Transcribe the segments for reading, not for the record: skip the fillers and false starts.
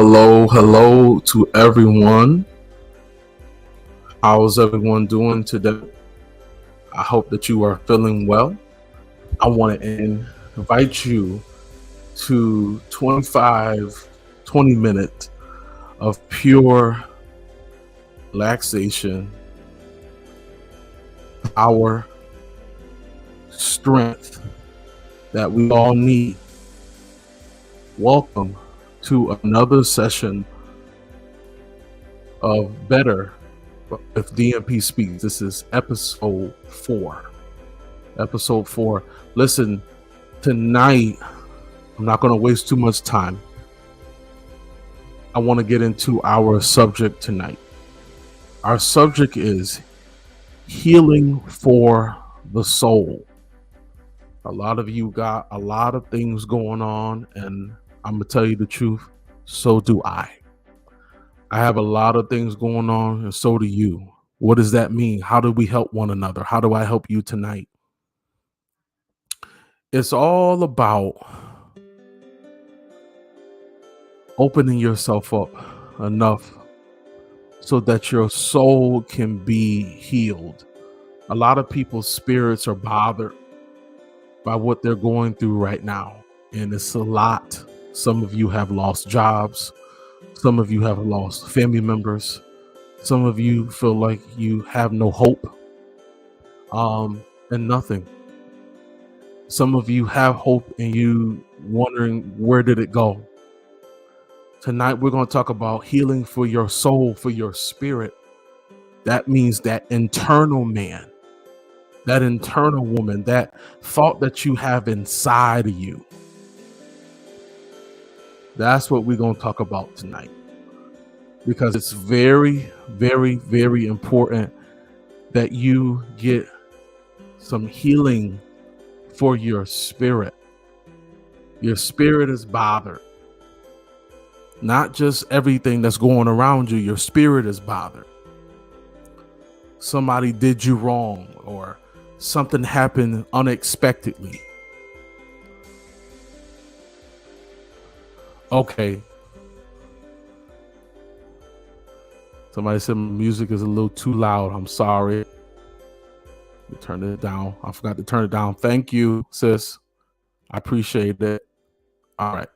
Hello to everyone. How's everyone doing today? I hope that you are feeling well. I want to invite you to 20 minutes of pure relaxation, power, strength that we all need. Welcome to another session of Better with DMPSpeaks. This is episode 4. Episode 4. Listen, tonight, I'm not going to waste too much time. I want to get into our subject tonight. Our subject is healing for the soul. A lot of you got a lot of things going on, and I'm going to tell you the truth, so do I. I have a lot of things going on, and so do you. What does that mean? How do we help one another? How do I help you tonight? It's all about opening yourself up enough so that your soul can be healed. A lot of people's spirits are bothered by what they're going through right now, and it's a lot. Some of you have lost jobs. Some of you have lost family members. Some of you feel like you have no hope and nothing. Some of you have hope and you wondering, where did it go? Tonight, we're going to talk about healing for your soul, for your spirit. That means that internal man, that internal woman, that thought that you have inside of you. That's what we're going to talk about tonight, because it's very, very, very important that you get some healing for your spirit. Your spirit is bothered. Not just everything that's going around you, your spirit is bothered. Somebody did you wrong, or something happened unexpectedly. Okay. Somebody said my music is a little too loud. I'm sorry. Turn it down. I forgot to turn it down. Thank you, sis. I appreciate it. All right.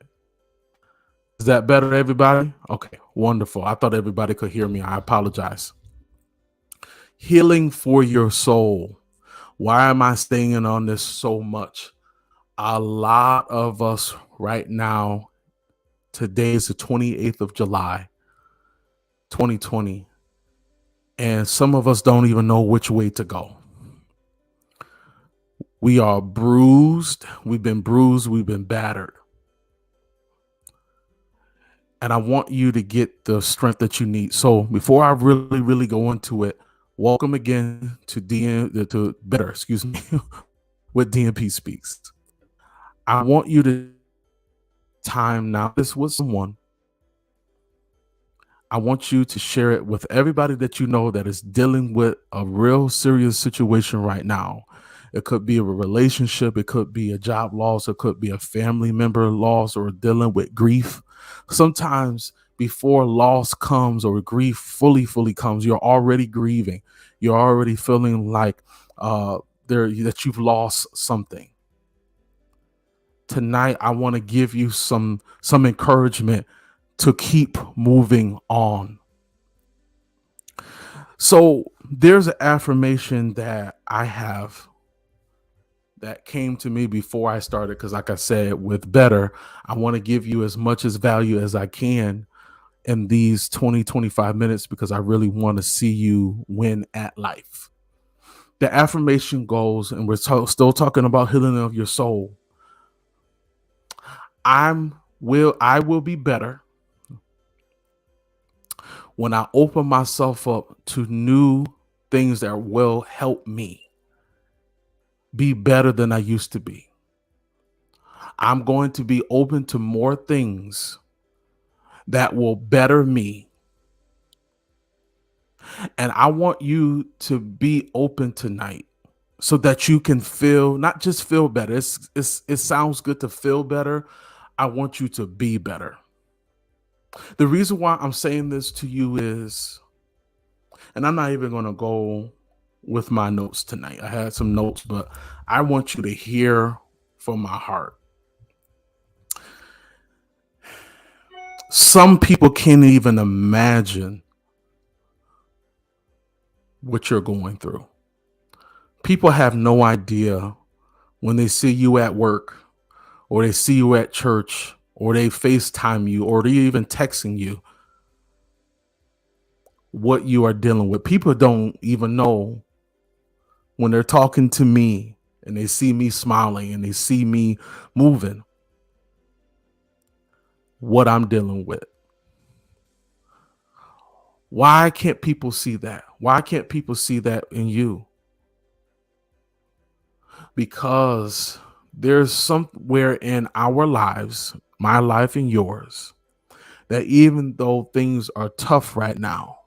Is that better, everybody? Okay, wonderful. I thought everybody could hear me. I apologize. Healing for your soul. Why am I staying on this so much? A lot of us right now, today is the 28th of July, 2020, and some of us don't even know which way to go. We are bruised. We've been battered. And I want you to get the strength that you need. So before I really go into it, welcome again to Better, with DMPSpeaks. I want you to time now this with someone. I want you to share it with everybody that you know that is dealing with a real serious situation right now. It could be a relationship. It could be a job loss. It could be a family member loss, or dealing with grief. Sometimes before loss comes or grief fully comes, you're already grieving. You're already feeling like that you've lost something. Tonight, I want to give you some encouragement to keep moving on. So there's an affirmation that I have that came to me before I started, because like I said, with Better, I want to give you as much as value as I can in these 25 minutes, because I really want to see you win at life. The affirmation goes, and we're still talking about healing of your soul. I will be better when I open myself up to new things that will help me be better than I used to be. I'm going to be open to more things that will better me. And I want you to be open tonight so that you can not just feel better. It sounds good to feel better. I want you to be better. The reason why I'm saying this to you is, and I'm not even going to go with my notes tonight. I had some notes, but I want you to hear from my heart. Some people can't even imagine what you're going through. People have no idea when they see you at work, or they see you at church, or they FaceTime you, or they even texting you, what you are dealing with. People don't even know when they're talking to me and they see me smiling and they see me moving, what I'm dealing with. Why can't people see that? Why can't people see that in you? Because there's somewhere in our lives, my life and yours, that even though things are tough right now,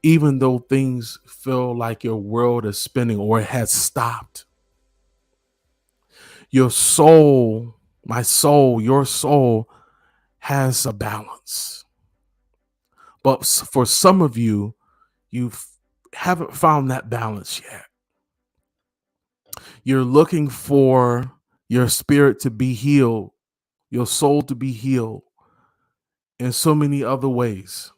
even though things feel like your world is spinning or it has stopped, your soul, my soul, your soul has a balance. But for some of you, you haven't found that balance yet. You're looking for your spirit to be healed, your soul to be healed in so many other ways.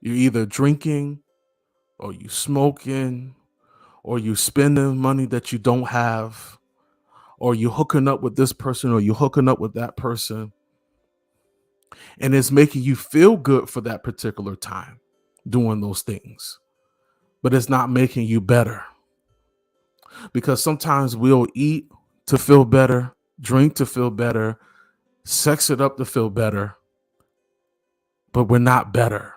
You're either drinking, or you smoking, or you spending money that you don't have, or you hooking up with this person, or you hooking up with that person. And it's making you feel good for that particular time doing those things, but it's not making you better. Because sometimes we'll eat to feel better, drink to feel better, sex it up to feel better, but we're not better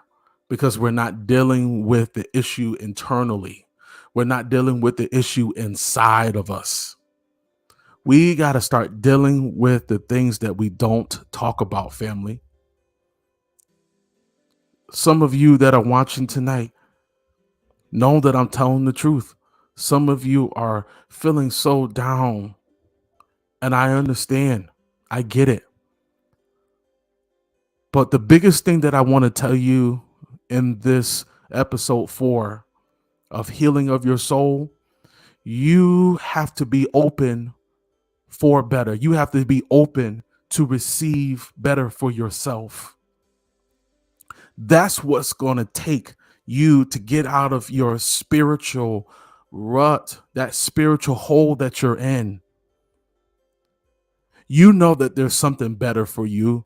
because we're not dealing with the issue internally. We're not dealing with the issue inside of us. We got to start dealing with the things that we don't talk about, family. Some of you that are watching tonight know that I'm telling the truth. Some of you are feeling so down, and I understand. I get it. But the biggest thing that I want to tell you in this episode 4 of Healing of Your Soul, you have to be open for better. You have to be open to receive better for yourself. That's what's going to take you to get out of your spiritual rut, that spiritual hole that you're in. You know that there's something better for you,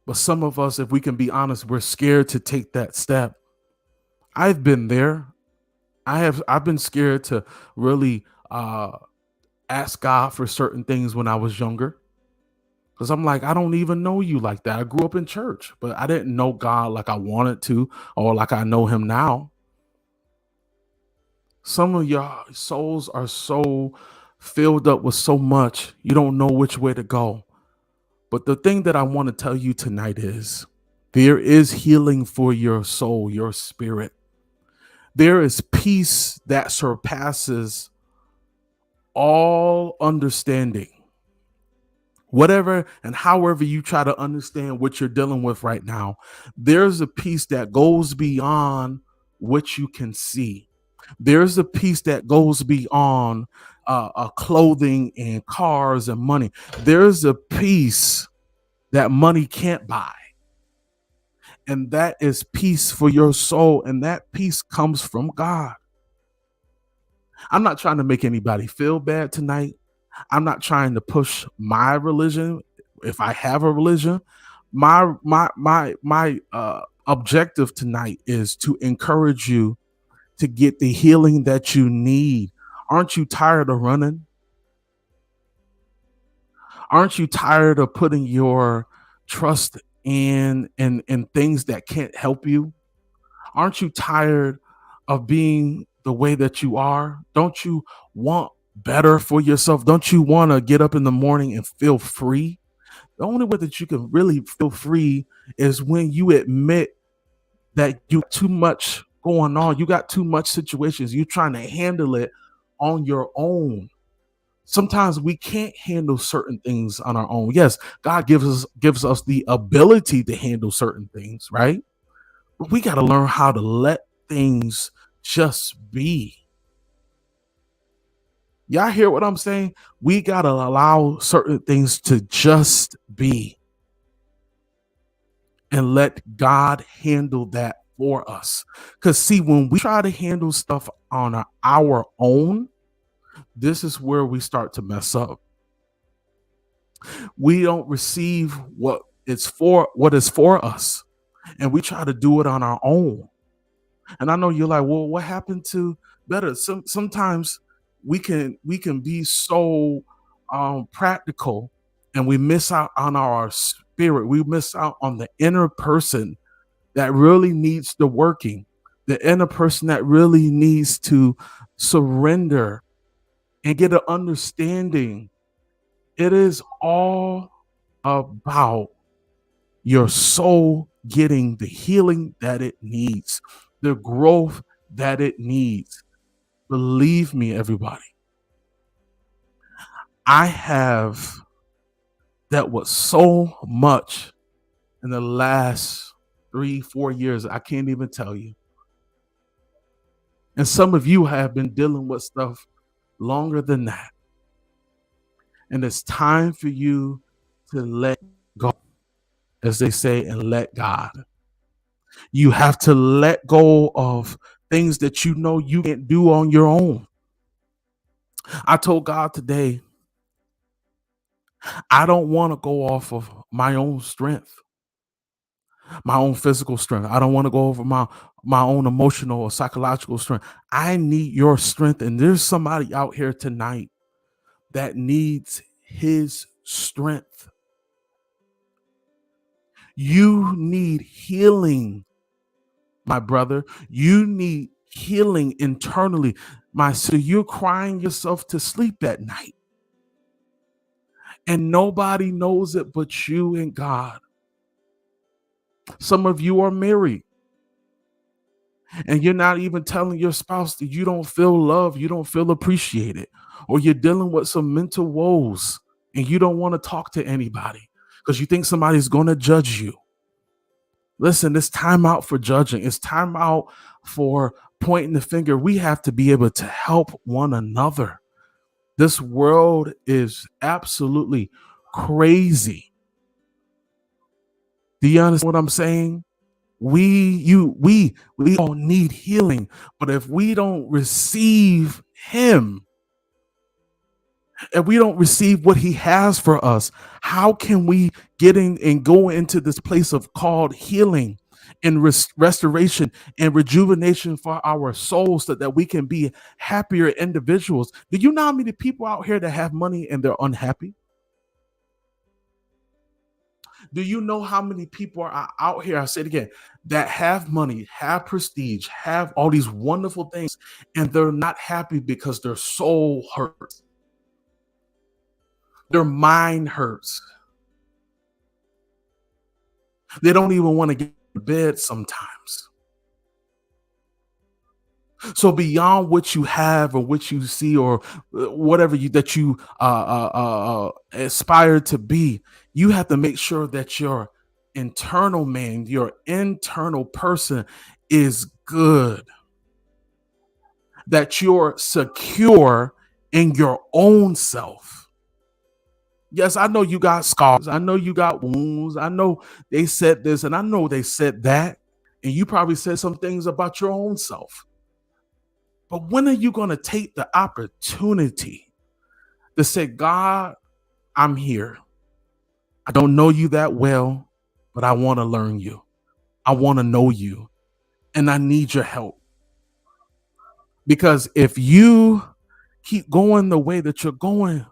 but some of us, if we can be honest, we're scared to take that step. I've been there. I've been scared to really ask God for certain things when I was younger. Because I'm like, I don't even know you like that. I grew up in church, but I didn't know God like I wanted to or like I know him now. Some of your souls are so filled up with so much, you don't know which way to go. But the thing that I want to tell you tonight is there is healing for your soul, your spirit. There is peace that surpasses all understanding. Whatever and however you try to understand what you're dealing with right now, there's a peace that goes beyond what you can see. There's a peace that goes beyond clothing and cars and money. There's a peace that money can't buy. And that is peace for your soul. And that peace comes from God. I'm not trying to make anybody feel bad tonight. I'm not trying to push my religion. If I have a religion, my objective tonight is to encourage you to get the healing that you need. Aren't you tired of running? Aren't you tired of putting your trust in things that can't help you? Aren't you tired of being the way that you are? Don't you want better for yourself? Don't you want to get up in the morning and feel free? The only way that you can really feel free is when you admit that you too much going on. You got too much situations. You're trying to handle it on your own. Sometimes we can't handle certain things on our own. Yes, God gives us the ability to handle certain things, right? But we got to learn how to let things just be. Y'all hear what I'm saying? We got to allow certain things to just be and let God handle that for us. Because, see, when we try to handle stuff on our own, this is where we start to mess up. We don't receive what is for us, and we try to do it on our own. And I know you're like, well, what happened to better? Sometimes we can be so practical, and we miss out on our spirit. We miss out on the inner person that really needs the working, the inner person that really needs to surrender and get an understanding. It is all about your soul getting the healing that it needs, the growth that it needs. Believe me, everybody, I have dealt with so much in the last 3-4 years. I can't even tell you. And some of you have been dealing with stuff longer than that. And it's time for you to let go, as they say, and let God. You have to let go of things that you know you can't do on your own. I told God today, I don't want to go off of my own strength, my own physical strength. I don't want to go over my own emotional or psychological strength. I need your strength. And there's somebody out here tonight that needs his strength. You need healing, my brother. You need healing internally. My sister, you're crying yourself to sleep at night. And nobody knows it but you and God. Some of you are married, and you're not even telling your spouse that you don't feel love, you don't feel appreciated, or you're dealing with some mental woes and you don't want to talk to anybody because you think somebody's going to judge you. Listen, it's time out for judging. It's time out for pointing the finger. We have to be able to help one another. This world is absolutely crazy. Do you understand what I'm saying? We all need healing, but if we don't receive him, if we don't receive what he has for us, how can we get in and go into this place of called healing and restoration and rejuvenation for our souls, so that we can be happier individuals? Do you know how many people out here that have money and they're unhappy? Do you know how many people are out here, I say it again, that have money, have prestige, have all these wonderful things, and they're not happy because their soul hurts, their mind hurts. They don't even want to get to bed sometimes. So beyond what you have or what you see or whatever that you aspire to be, you have to make sure that your internal man, your internal person is good, that you're secure in your own self. Yes, I know you got scars. I know you got wounds. I know they said this and I know they said that. And you probably said some things about your own self. But when are you going to take the opportunity to say, God, I'm here. I don't know you that well, but I want to learn you. I want to know you. And I need your help. Because if you keep going the way that you're going,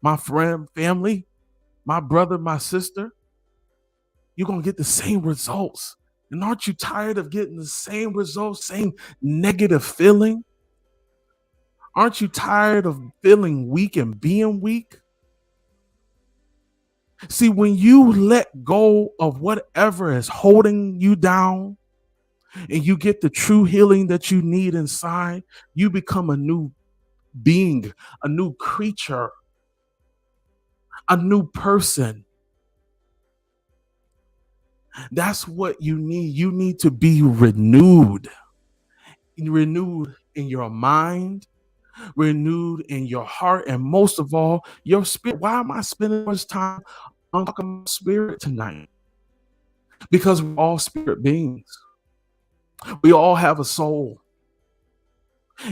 my friend, family, my brother, my sister, you're going to get the same results. And aren't you tired of getting the same results, same negative feeling? Aren't you tired of feeling weak and being weak? See, when you let go of whatever is holding you down and you get the true healing that you need inside, you become a new being, a new creature, a new person. That's what you need. You need to be renewed in your mind, renewed in your heart, and most of all, your spirit. Why am I spending much time on talking about spirit tonight? Because we're all spirit beings. We all have a soul.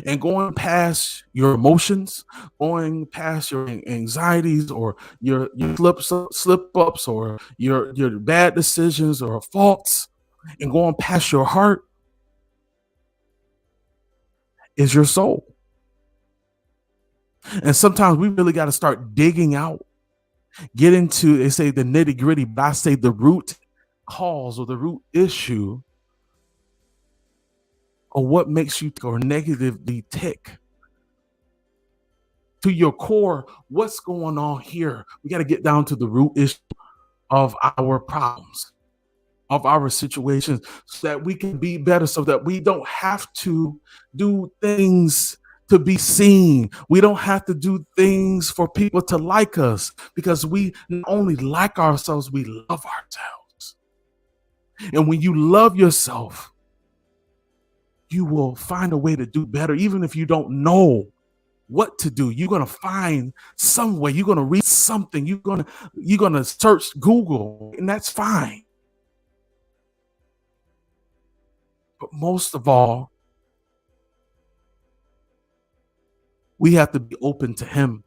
And going past your emotions, going past your anxieties or your slip ups or your bad decisions or faults, and going past your heart is your soul. And sometimes we really got to start digging out, get into, they say the nitty gritty, but I say the root cause or the root issue, or what makes you or negatively tick to your core. What's going on here? We got to get down to the root issue of our problems, of our situations, so that we can be better, so that we don't have to do things to be seen. We don't have to do things for people to like us, because we not only like ourselves, we love ourselves. And when you love yourself, you will find a way to do better. Even if you don't know what to do, you're going to find some way. You're going to read something. You're going to search Google, and that's fine. But most of all, we have to be open to him.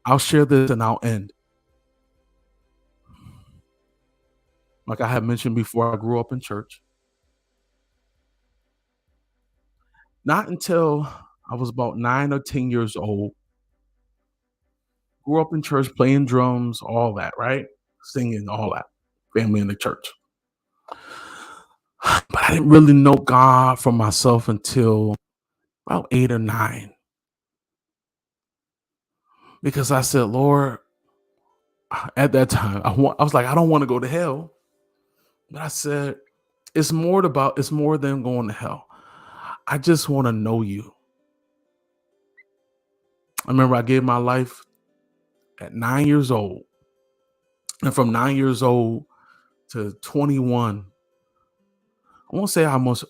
I'll share this and I'll end. Like I had mentioned before, I grew up in church. Not until I was about 9 or 10 years old. Grew up in church, playing drums, all that, right? Singing, all that. Family in the church. But I didn't really know God for myself until about 8 or 9. Because I said, Lord, at that time, I was like, I don't want to go to hell. But I said, it's more than going to hell. I just want to know you. I remember I gave my life at 9 years old. And from 9 years old to 21, I won't say I almost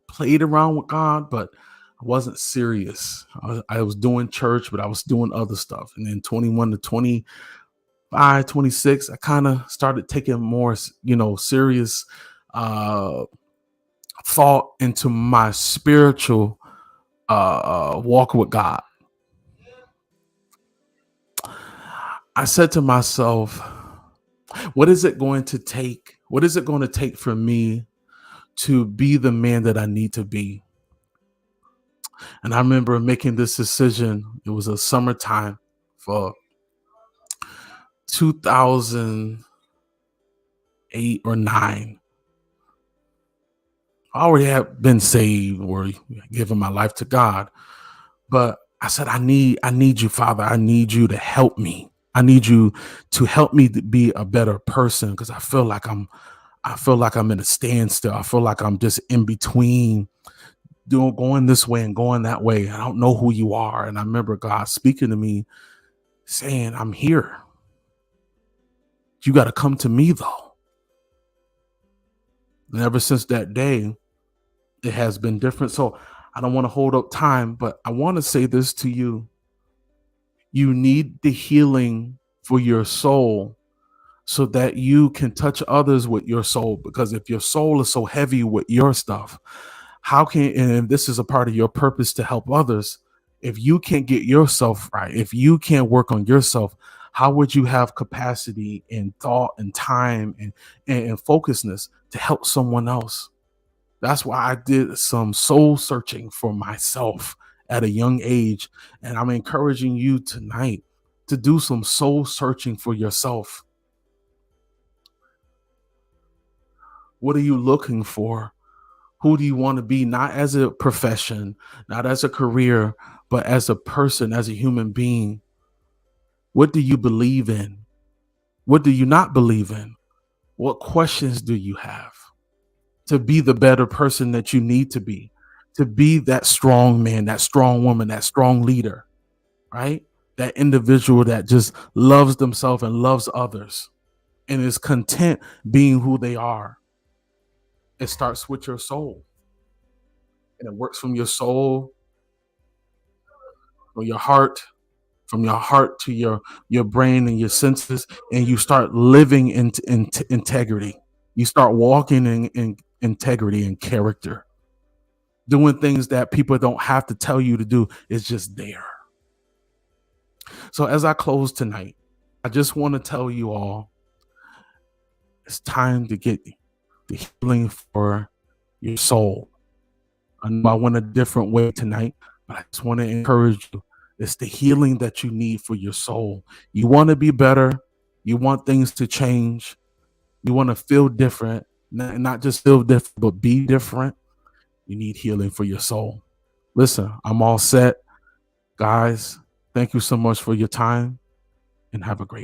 played around with God, but I wasn't serious. I was doing church, but I was doing other stuff. And then 21 to 25, 26, I kind of started taking more, serious thought into my spiritual walk with God. I said to myself, what is it going to take? What is it going to take for me to be the man that I need to be? And I remember making this decision. It was a summertime for 2008 or 9. I already had been saved or given my life to God. But I said, I need you, Father. I need you to help me. I need you to help me to be a better person, because I feel like I'm in a standstill. I feel like I'm just in between going this way and going that way. I don't know who you are. And I remember God speaking to me saying, I'm here. You got to come to me, though. And ever since that day, it has been different. So I don't want to hold up time, but I want to say this to you. You need the healing for your soul so that you can touch others with your soul. Because if your soul is so heavy with your stuff, and this is a part of your purpose to help others, if you can't get yourself right, if you can't work on yourself, how would you have capacity and thought and time and focusness to help someone else? That's why I did some soul searching for myself at a young age. And I'm encouraging you tonight to do some soul searching for yourself. What are you looking for? Who do you want to be? Not as a profession, not as a career, but as a person, as a human being. What do you believe in? What do you not believe in? What questions do you have to be the better person that you need to be, to be that strong man, that strong woman, that strong leader, right? That individual that just loves themselves and loves others and is content being who they are. It starts with your soul. And it works from your soul, from your heart to your brain and your senses, and you start living in integrity. You start walking in integrity and character, doing things that people don't have to tell you to do. It's just there. So as I close tonight, I just want to tell you all, it's time to get the healing for your soul. I know I went a different way tonight, but I just want to encourage you. It's the healing that you need for your soul. You want to be better. You want things to change. You want to feel different, not just feel different, but be different. You need healing for your soul. Listen, I'm all set. Guys, thank you so much for your time and have a great